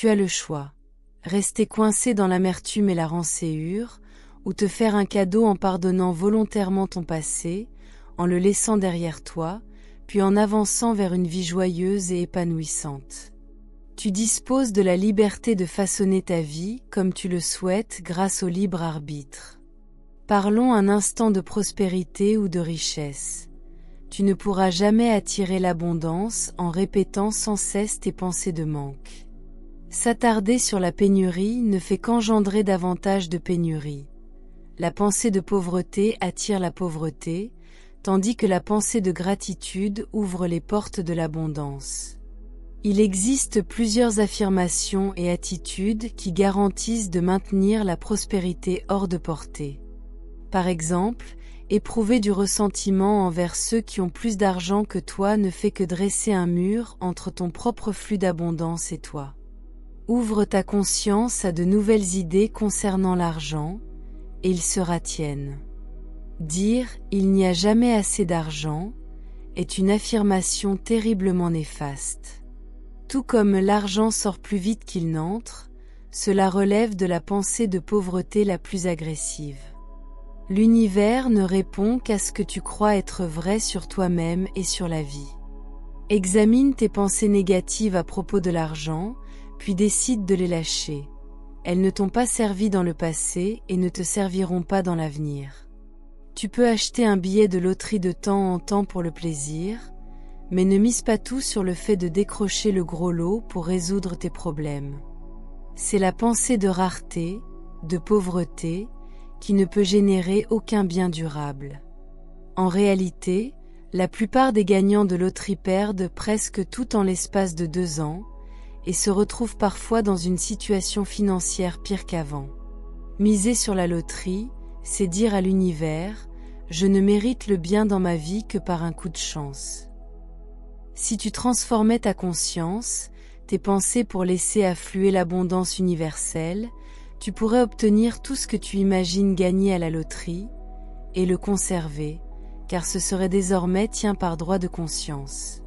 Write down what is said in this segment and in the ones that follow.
Tu as le choix. Rester coincé dans l'amertume et la rancœur, ou te faire un cadeau en pardonnant volontairement ton passé, en le laissant derrière toi, puis en avançant vers une vie joyeuse et épanouissante. Tu disposes de la liberté de façonner ta vie comme tu le souhaites grâce au libre arbitre. Parlons un instant de prospérité ou de richesse. Tu ne pourras jamais attirer l'abondance en répétant sans cesse tes pensées de manque. S'attarder sur la pénurie ne fait qu'engendrer davantage de pénurie. La pensée de pauvreté attire la pauvreté, tandis que la pensée de gratitude ouvre les portes de l'abondance. Il existe plusieurs affirmations et attitudes qui garantissent de maintenir la prospérité hors de portée. Par exemple, éprouver du ressentiment envers ceux qui ont plus d'argent que toi ne fait que dresser un mur entre ton propre flux d'abondance et toi. Ouvre ta conscience à de nouvelles idées concernant l'argent, et ils se retiennent. Dire « il n'y a jamais assez d'argent » est une affirmation terriblement néfaste. Tout comme l'argent sort plus vite qu'il n'entre, cela relève de la pensée de pauvreté la plus agressive. L'univers ne répond qu'à ce que tu crois être vrai sur toi-même et sur la vie. Examine tes pensées négatives à propos de l'argent, puis décide de les lâcher. Elles ne t'ont pas servi dans le passé et ne te serviront pas dans l'avenir. Tu peux acheter un billet de loterie de temps en temps pour le plaisir, mais ne mise pas tout sur le fait de décrocher le gros lot pour résoudre tes problèmes. C'est la pensée de rareté, de pauvreté, qui ne peut générer aucun bien durable. En réalité, la plupart des gagnants de loterie perdent presque tout en l'espace de 2 ans, et se retrouvent parfois dans une situation financière pire qu'avant. Miser sur la loterie, c'est dire à l'univers « Je ne mérite le bien dans ma vie que par un coup de chance ». Si tu transformais ta conscience, tes pensées pour laisser affluer l'abondance universelle, tu pourrais obtenir tout ce que tu imagines gagner à la loterie, et le conserver, car ce serait désormais tien par droit de conscience.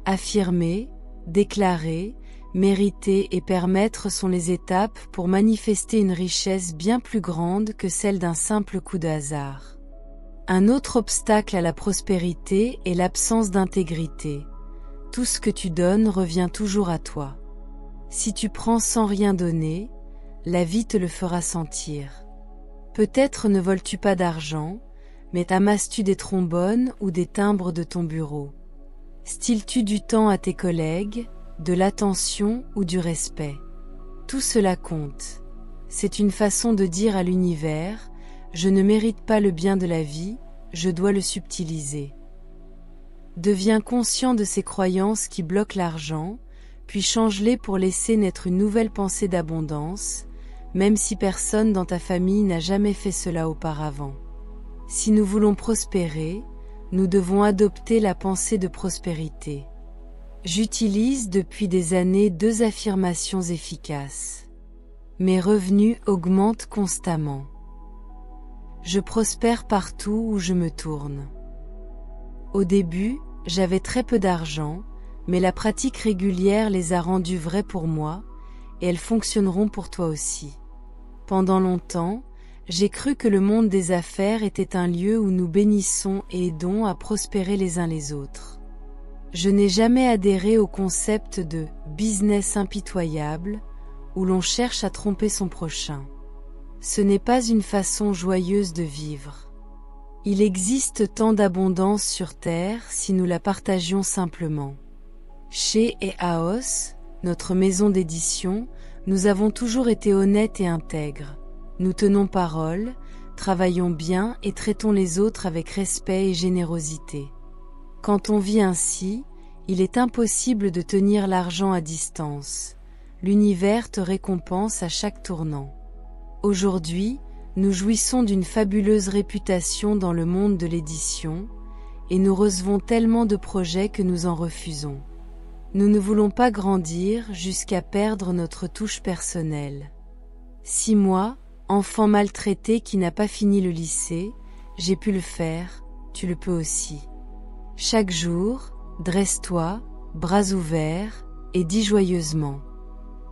Affirmer, déclarer, mériter et permettre sont les étapes pour manifester une richesse bien plus grande que celle d'un simple coup de hasard. Un autre obstacle à la prospérité est l'absence d'intégrité. Tout ce que tu donnes revient toujours à toi. Si tu prends sans rien donner, la vie te le fera sentir. Peut-être ne voles-tu pas d'argent, mais amasses-tu des trombones ou des timbres de ton bureau. Styles-tu du temps à tes collègues, de l'attention ou du respect. Tout cela compte. C'est une façon de dire à l'univers « Je ne mérite pas le bien de la vie, je dois le subtiliser ». Deviens conscient de ces croyances qui bloquent l'argent, puis change-les pour laisser naître une nouvelle pensée d'abondance, même si personne dans ta famille n'a jamais fait cela auparavant. Si nous voulons prospérer, nous devons adopter la pensée de prospérité. J'utilise depuis des années 2 affirmations efficaces. Mes revenus augmentent constamment. Je prospère partout où je me tourne. Au début, j'avais très peu d'argent, mais la pratique régulière les a rendues vraies pour moi, et elles fonctionneront pour toi aussi. Pendant longtemps, j'ai cru que le monde des affaires était un lieu où nous bénissons et aidons à prospérer les uns les autres. Je n'ai jamais adhéré au concept de « business impitoyable » où l'on cherche à tromper son prochain. Ce n'est pas une façon joyeuse de vivre. Il existe tant d'abondance sur Terre si nous la partagions simplement. Chez Eaos, notre maison d'édition, nous avons toujours été honnêtes et intègres. Nous tenons parole, travaillons bien et traitons les autres avec respect et générosité. Quand on vit ainsi, il est impossible de tenir l'argent à distance. L'univers te récompense à chaque tournant. Aujourd'hui, nous jouissons d'une fabuleuse réputation dans le monde de l'édition, et nous recevons tellement de projets que nous en refusons. Nous ne voulons pas grandir jusqu'à perdre notre touche personnelle. 6 mois, enfant maltraité qui n'a pas fini le lycée, j'ai pu le faire, tu le peux aussi. Chaque jour, dresse-toi, bras ouverts, et dis joyeusement.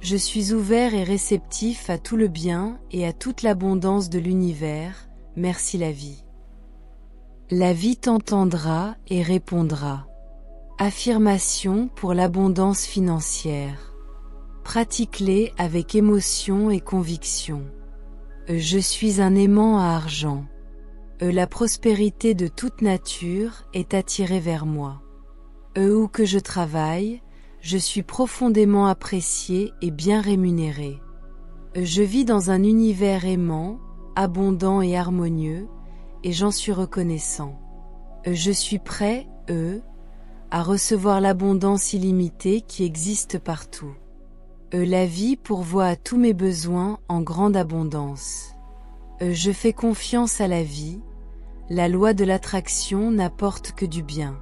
Je suis ouvert et réceptif à tout le bien et à toute l'abondance de l'univers, merci la vie. La vie t'entendra et répondra. Affirmation pour l'abondance financière. Pratique-les avec émotion et conviction. Je suis un aimant à argent. La prospérité de toute nature est attirée vers moi. Où que je travaille, je suis profondément apprécié et bien rémunéré. Je vis dans un univers aimant, abondant et harmonieux, et j'en suis reconnaissant. Je suis prêt, à recevoir l'abondance illimitée qui existe partout. La vie pourvoit à tous mes besoins en grande abondance. Je fais confiance à la vie, la loi de l'attraction n'apporte que du bien.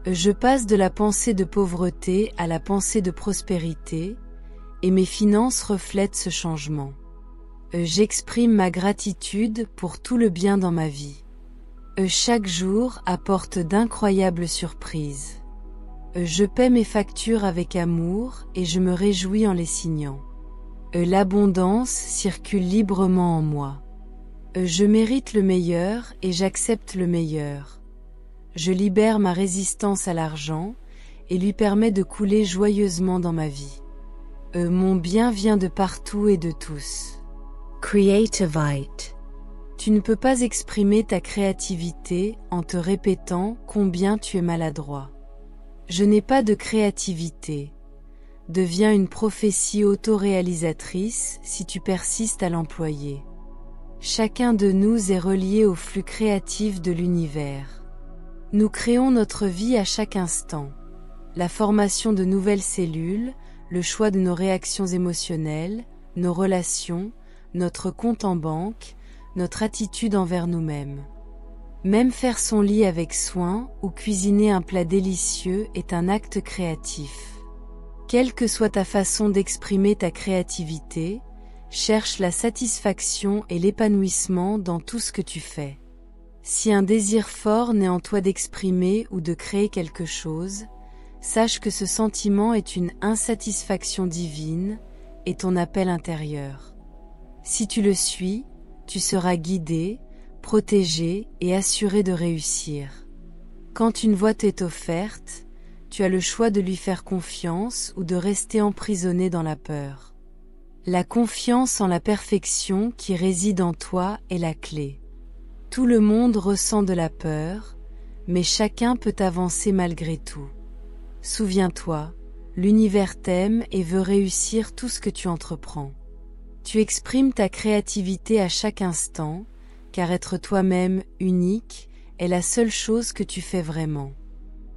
Je passe de la pensée de pauvreté à la pensée de prospérité, et mes finances reflètent ce changement. J'exprime ma gratitude pour tout le bien dans ma vie. Chaque jour apporte d'incroyables surprises. Je paie mes factures avec amour et je me réjouis en les signant. L'abondance circule librement en moi. Je mérite le meilleur et j'accepte le meilleur. Je libère ma résistance à l'argent et lui permets de couler joyeusement dans ma vie. Mon bien vient de partout et de tous. Creativite. Tu ne peux pas exprimer ta créativité en te répétant combien tu es maladroit. Je n'ai pas de créativité. Deviens une prophétie autoréalisatrice si tu persistes à l'employer. Chacun de nous est relié au flux créatif de l'univers. Nous créons notre vie à chaque instant. La formation de nouvelles cellules, le choix de nos réactions émotionnelles, nos relations, notre compte en banque, notre attitude envers nous-mêmes. Même faire son lit avec soin ou cuisiner un plat délicieux est un acte créatif. Quelle que soit ta façon d'exprimer ta créativité, cherche la satisfaction et l'épanouissement dans tout ce que tu fais. Si un désir fort naît en toi d'exprimer ou de créer quelque chose, sache que ce sentiment est une insatisfaction divine et ton appel intérieur. Si tu le suis, tu seras guidé, protégé et assuré de réussir. Quand une voie t'est offerte, tu as le choix de lui faire confiance ou de rester emprisonné dans la peur. La confiance en la perfection qui réside en toi est la clé. Tout le monde ressent de la peur, mais chacun peut avancer malgré tout. Souviens-toi, l'univers t'aime et veut réussir tout ce que tu entreprends. Tu exprimes ta créativité à chaque instant, car être toi-même unique est la seule chose que tu fais vraiment.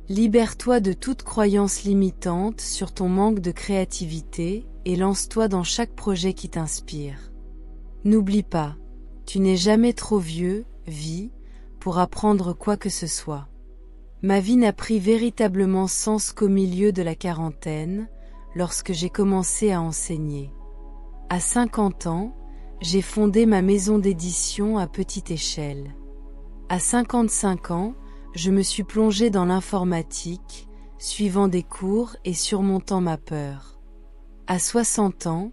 Libère-toi de toute croyance limitante sur ton manque de créativité et lance-toi dans chaque projet qui t'inspire. N'oublie pas, tu n'es jamais trop vieux, vie, pour apprendre quoi que ce soit. Ma vie n'a pris véritablement sens qu'au milieu de la quarantaine, lorsque j'ai commencé à enseigner. À 50 ans, j'ai fondé ma maison d'édition à petite échelle. À 55 ans, je me suis plongé dans l'informatique, suivant des cours et surmontant ma peur. À 60 ans,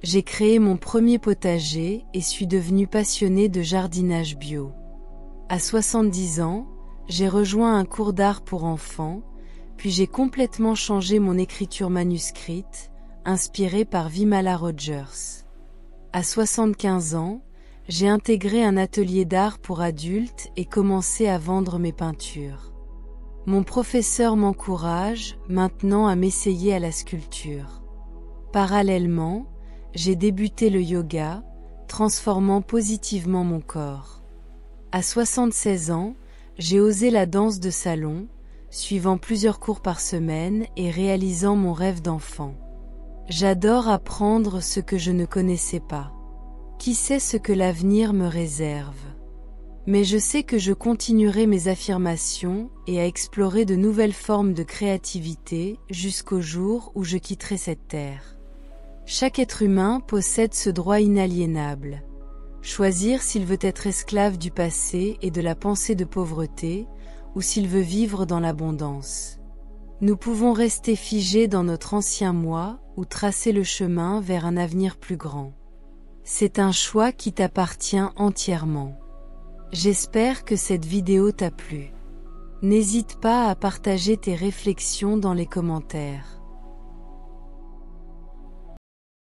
j'ai créé mon premier potager et suis devenu passionné de jardinage bio. À 70 ans, j'ai rejoint un cours d'art pour enfants, puis j'ai complètement changé mon écriture manuscrite, inspirée par Vimala Rogers. À 75 ans, j'ai intégré un atelier d'art pour adultes et commencé à vendre mes peintures. Mon professeur m'encourage maintenant à m'essayer à la sculpture. Parallèlement, j'ai débuté le yoga, transformant positivement mon corps. À 76 ans, j'ai osé la danse de salon, suivant plusieurs cours par semaine et réalisant mon rêve d'enfant. J'adore apprendre ce que je ne connaissais pas. Qui sait ce que l'avenir me réserve? Mais je sais que je continuerai mes affirmations et à explorer de nouvelles formes de créativité jusqu'au jour où je quitterai cette terre. Chaque être humain possède ce droit inaliénable. Choisir s'il veut être esclave du passé et de la pensée de pauvreté, ou s'il veut vivre dans l'abondance. Nous pouvons rester figés dans notre ancien moi ou tracer le chemin vers un avenir plus grand. C'est un choix qui t'appartient entièrement. J'espère que cette vidéo t'a plu. N'hésite pas à partager tes réflexions dans les commentaires.